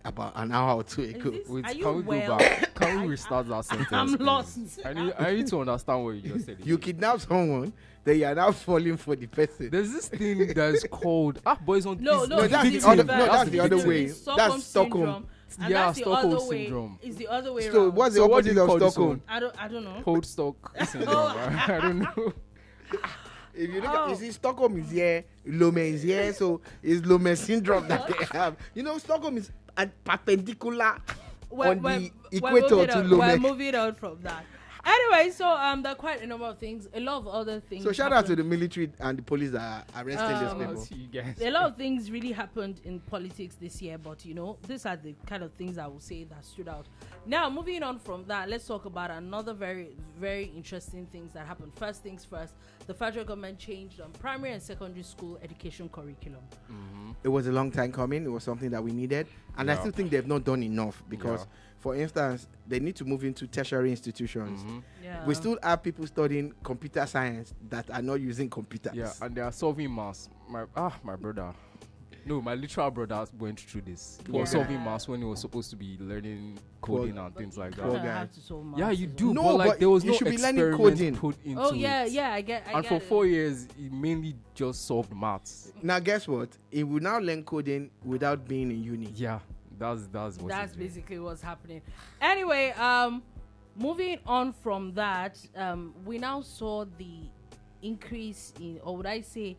about an hour or 2 ago. this- Wait, Are you can we well? go back? Can we restart that sentence? I'm please? lost. I need to understand what you just said. You again. kidnap someone, then you are now falling for the person. There's this thing that is called boys on. No, it's no, No, it's that's the the reverse. other- no, that's the other It's way. Stockholm That's Stockholm. syndrome, and Yeah, that's the Stockholm other way. syndrome. It's the other way So around. what's the So what do opposite you of call this Stockholm? one? I don't know. Cold stock syndrome. I don't know. If you look at, you see, Stockholm is here, Lome is here, so it's Lome syndrome that they have. You know, Stockholm is perpendicular on the equator to We're Lome. moving on from that. Anyway, so there are quite a number of things. A lot of other things. So shout out to happened. the military and the police that are arresting I'll these people. see you guys. A lot of things really happened in politics this year, but you know, these are the kind of things I would say that stood out. Now, moving on from that, let's talk about another very, very interesting things that happened. First things first, the federal government changed primary and secondary school education curriculum. It was a long time coming. It was something that we needed, and I Yeah. still think they've not done enough because, Yeah. for instance, they need to move into tertiary institutions. Yeah. We still have people studying computer science that are not using computers. Yeah, and they are solving maths. My brother. No, my literal brother went through this. He was Yeah. solving maths when he was supposed to be learning coding and things like Poor that. guy. Have to solve Yeah, maths you as do. well. No, but like but there was you no should be learning experiment coding. put into Oh yeah, it. yeah, I get. And for 4 years, he mainly just solved maths. Now, guess what? He will now learn coding without being in uni. Yeah, that's what. That's he's doing. basically what's happening. Anyway, moving on from that, we now saw the increase in, or would I say,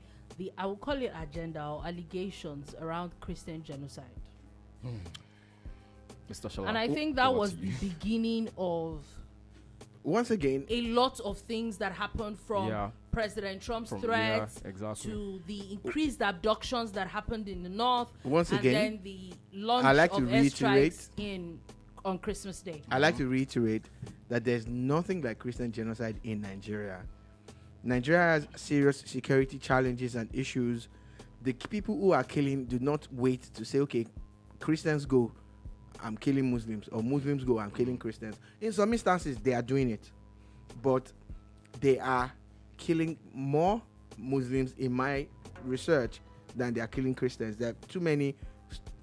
I would call it agenda or allegations around Christian genocide. Mr. Shola, And I think that over was to the you. beginning of Once again, a lot of things that happened from Yeah. President Trump's From- threats yeah, exactly. to the increased abductions that happened in the north, Once and again, then the launch I like of to reiterate- airstrikes in on Christmas Day. I like to reiterate that there's nothing like Christian genocide in Nigeria. Nigeria has serious security challenges and issues. The people who are killing do not wait to say, okay, Christians go, I'm killing Muslims, or Muslims go, I'm killing Christians. In some instances, they are doing it, but they are killing more Muslims in my research than they are killing Christians. There are too many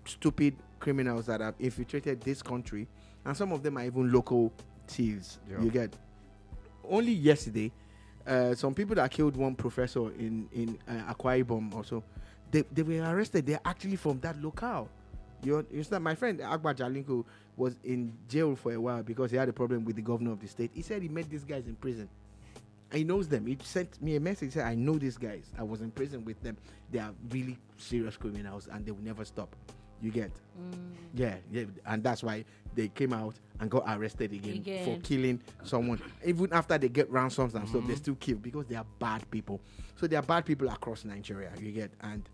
stupid criminals that have infiltrated this country, and some of them are even local thieves. Yeah. You get. Only yesterday, some people that killed one professor in Akpabio also, they were arrested. They're actually from that locale. You understand? My friend Akpabio was in jail for a while because he had a problem with the governor of the state. He said he met these guys in prison. He knows them. He sent me a message. He said, I know these guys. I was in prison with them. They are really serious criminals and they will never stop. You get? Yeah. And that's why they came out and got arrested again. For killing someone. Even after they get ransoms and stuff, they still kill because they are bad people. So they are bad people across Nigeria. You get? And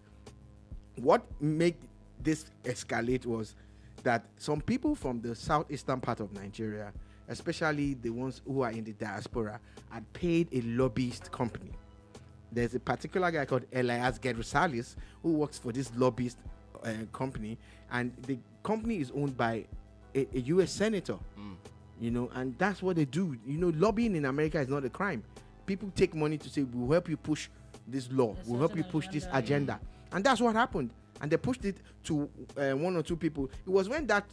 what made this escalate was that some people from the southeastern part of Nigeria, especially the ones who are in the diaspora, had paid a lobbyist company. There's a particular guy called Elias Gerusalis who works for this lobbyist company, and the company is owned by a U.S. senator. You know, and that's what they do. You know, lobbying in America is not a crime. People take money to say, we'll help you push this law, we'll help you push this agenda. And that's what happened. And they pushed it to one or two people. It was when that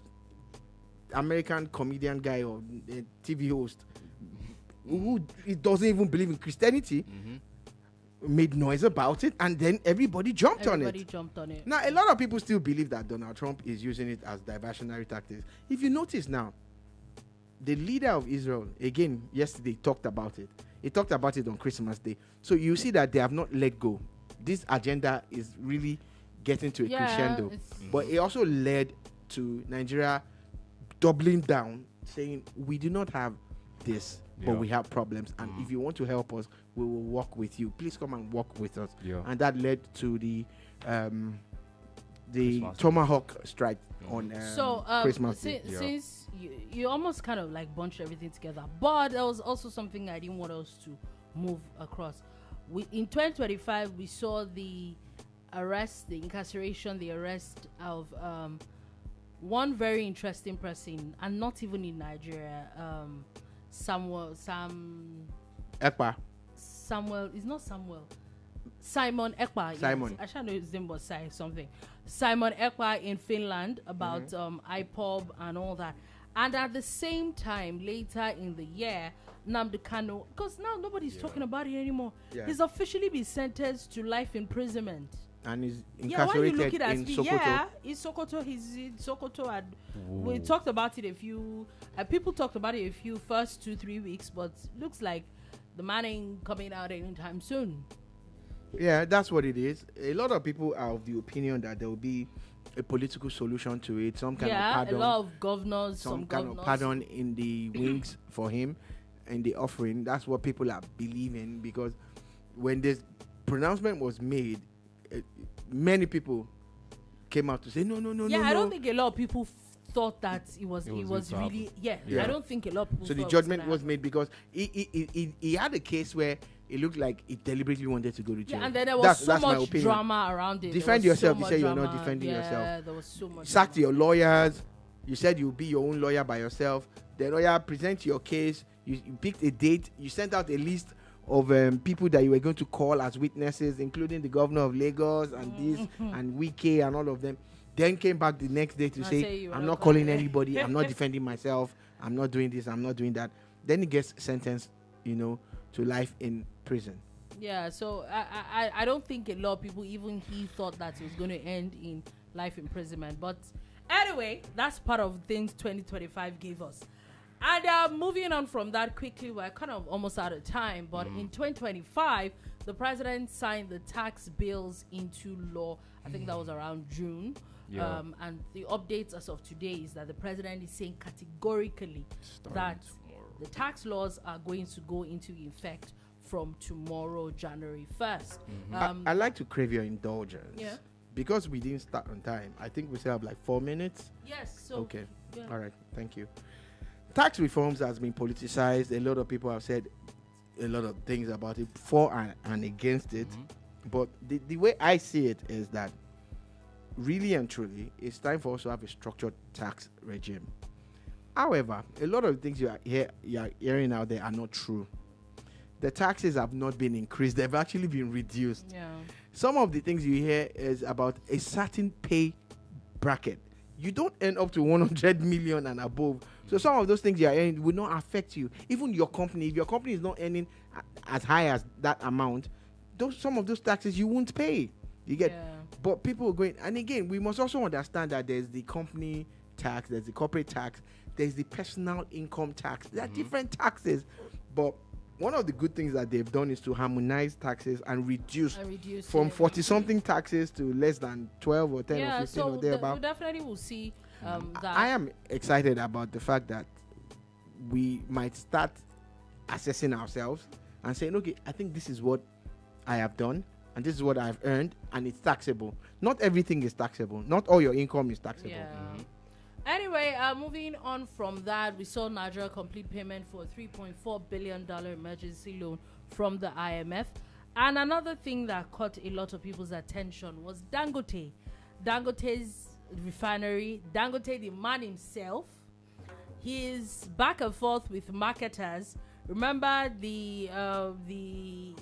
American comedian guy or TV host who doesn't even believe in Christianity made noise about it, and then everybody jumped on it. Now, a lot of people still believe that Donald Trump is using it as diversionary tactics. If you notice now, the leader of Israel, again, yesterday talked about it. He talked about it on Christmas Day. So you see that they have not let go. This agenda is really getting to a crescendo. But it also led to Nigeria doubling down, saying, we do not have this, but we have problems. And if you want to help us, we will work with you. Please come and work with us. And that led to the Tomahawk strike on Christmas Day. Since you almost kind of like bunched everything together, but there was also something I didn't want us to move across. In 2025, we saw the arrest, the incarceration, the arrest of one very interesting person, and not even in Nigeria. Simon Ekpa. I should know his name was something. Simon Ekpa in Finland about IPOB and all that. And at the same time, later in the year, Nnamdi Kanu, because now nobody's talking about it anymore. He's officially been sentenced to life imprisonment. And he's incarcerated in Sokoto. In Sokoto. He's in Sokoto. And we talked about it people talked about it first 2-3 weeks, but looks like the man ain't coming out anytime soon. Yeah, that's what it is. A lot of people are of the opinion that there will be a political solution to it, some kind of pardon. A lot of governors, some kind of pardon in the wings for him, and the offering. That's what people are believing, because when this pronouncement was made, many people came out to say no. I don't think a lot of people thought that it was really. I don't think a lot of people. So the judgment was made because he had a case where it looked like he deliberately wanted to go to jail. And then there was so much drama around it. Defend yourself. You say you're not defending yourself. Yeah, there was so much. Sacked your lawyers. You said you'll be your own lawyer by yourself. The lawyer present your case. You picked a date. You sent out a list of people that you were going to call as witnesses, including the governor of Lagos and this and Wike and all of them. Then came back the next day to say I'm not calling anybody. I'm not defending myself. I'm not doing this. I'm not doing that. Then he gets sentenced, to life in prison. Yeah, so I don't think a lot of people, even he thought that it was going to end in life imprisonment. But anyway, that's part of things 2025 gave us. And moving on from that quickly, we're kind of almost out of time. But in 2025, the president signed the tax bills into law. I think that was around June. Yeah. And the updates as of today is that the president is saying categorically that the tax laws are going to go into effect from tomorrow, January 1st. I'd like to crave your indulgence. Yeah. because we didn't start on time, I think we still have like 4 minutes. Yes. So Okay. yeah. All right. Thank you. Tax reforms has been politicized. A lot of people have said a lot of things about it, for and against it. But the way I see it is that really and truly, it's time for us to have a structured tax regime. However, a lot of the things you are hearing out there are not true. The taxes have not been increased; they've actually been reduced. Yeah. Some of the things you hear is about a certain pay bracket. You don't earn up to 100 million and above. So some of those things you are earning will not affect you. Even your company, if your company is not earning as high as that amount, some of those taxes you won't pay. You get. Yeah. But people are going, and again, we must also understand that there's the company tax, there's the corporate tax, there's the personal income tax. There are different taxes. But one of the good things that they've done is to harmonize taxes and reduce from 40-something taxes to less than 12 or 10 or 15 so or thereabout. we definitely will see that. I am excited about the fact that we might start assessing ourselves and saying, okay, I think this is what I have done and this is what I've earned and it's taxable. Not everything is taxable. Not all your income is taxable. Yeah. Anyway, moving on from that, we saw Nigeria complete payment for a $3.4 billion emergency loan from the IMF. And another thing that caught a lot of people's attention was Dangote. Dangote's refinery, Dangote, the man himself, he's back and forth with marketers. Remember the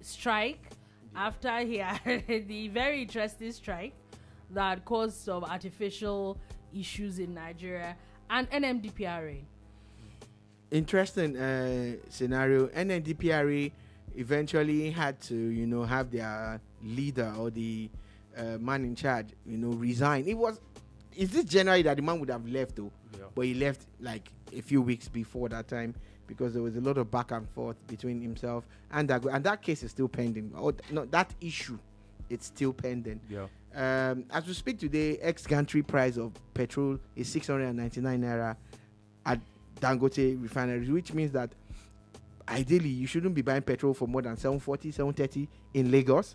strike after he had the very interesting strike that caused some artificial issues in Nigeria, and NMDPRA. Interesting scenario. NMDPRA eventually had to, have their leader or the man in charge, resign. Is this January that the man would have left though? Yeah. But he left like a few weeks before that time because there was a lot of back and forth between himself and that case is still pending. No, that issue, it's still pending. Yeah. As we speak today, ex-gantry price of petrol is 699 naira at Dangote refineries, which means that ideally you shouldn't be buying petrol for more than 740, 730 in Lagos.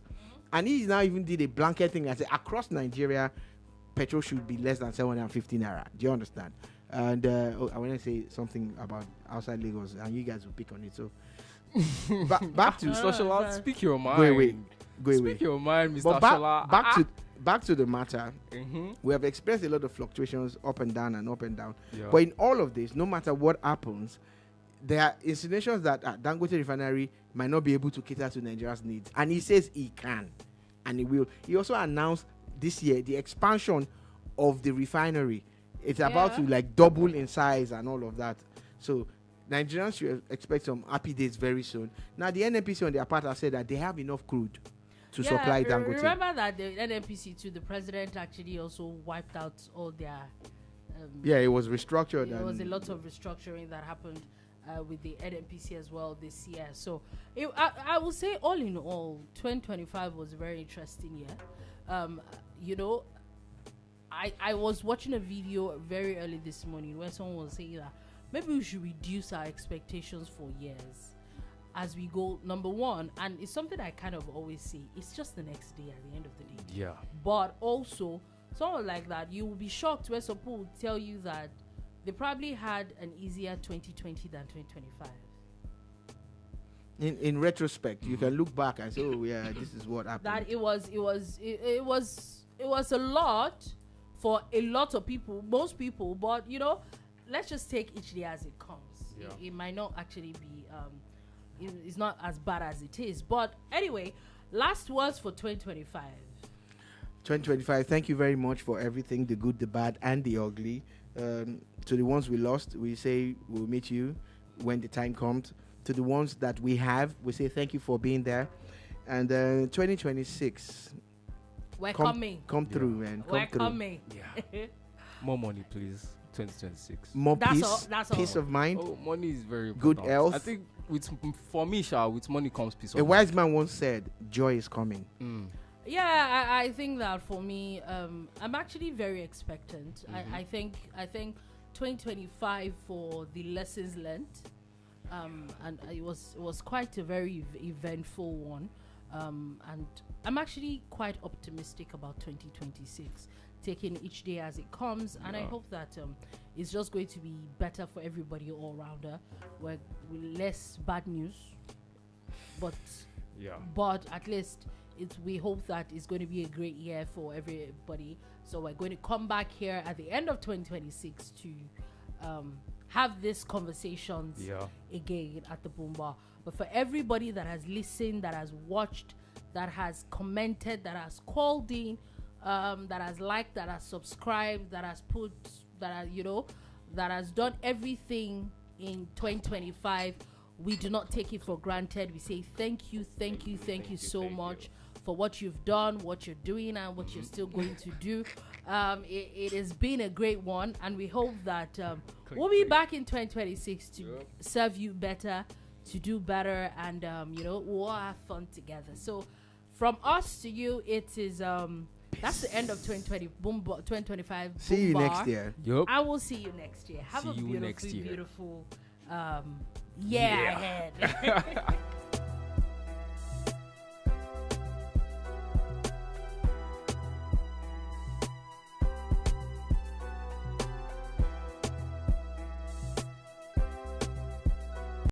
And he now even did a blanket thing and said across Nigeria, petrol should be less than 750 naira. Do you understand? And I want to say something about outside Lagos, and you guys will pick on it. So back to Social, speak your mind. Go away. Speak your mind, Mr. But back to the matter. We have experienced a lot of fluctuations up and down. Yeah. But in all of this, no matter what happens, there are insinuations that Dangote refinery might not be able to cater to Nigeria's needs. And he says he can. And he will. He also announced this year the expansion of the refinery. It's about to double in size and all of that. So Nigerians should expect some happy days very soon. Now the NNPC on their part have said that they have enough crude to supply Dangote. Remember that the NNPC too, the president actually also wiped out all their... it was restructured. There was a lot of restructuring that happened with the NNPC as well this year. So I will say all in all, 2025 was a very interesting year. I was watching a video very early this morning where someone was saying that maybe we should reduce our expectations for years as we go. Number one, and it's something I kind of always say, it's just the next day at the end of the day. Yeah. But also, someone like that, you will be shocked when some people will tell you that they probably had an easier 2020 than 2025. In retrospect, you can look back and say, "Oh yeah, this is what happened." That it was a lot for a lot of people, most people. But let's just take each day as it comes. Yeah. It might not actually be. It's not as bad as it is. But anyway, last words for 2025. 2025. Thank you very much for everything, the good, the bad, and the ugly. To the ones we lost, we say we'll meet you when the time comes. To the ones that we have, we say thank you for being there. And 2026, we're coming. Come through, man. We're coming. Yeah. More money, please. 2026. More that's peace. That's peace of mind. Oh, money is very good important. health. I think for me, with money comes peace of mind. A wise man once said, "Joy is coming." Yeah, I think that for me, I'm actually very expectant. I think 2025 for the lessons learned, and it was quite a very eventful one. And I'm actually quite optimistic about 2026, taking each day as it comes, and I hope that it's just going to be better for everybody all around. With less bad news, but at least we hope that it's going to be a great year for everybody. So we're going to come back here at the end of 2026 to have these conversations again at the Boom Bar. But for everybody that has listened, that has watched, that has commented, that has called in, that has liked, that has subscribed, that has put, that has done everything in 2025, we do not take it for granted. We say thank you so much for what you've done, what you're doing, and what you're still going to do. It has been a great one, and we hope that we'll be back in 2026 to serve you better, to do better, and we'll have fun together. So from us to you, it is that's the end of 2025. See you next year. I will see you next year. Have a beautiful year ahead.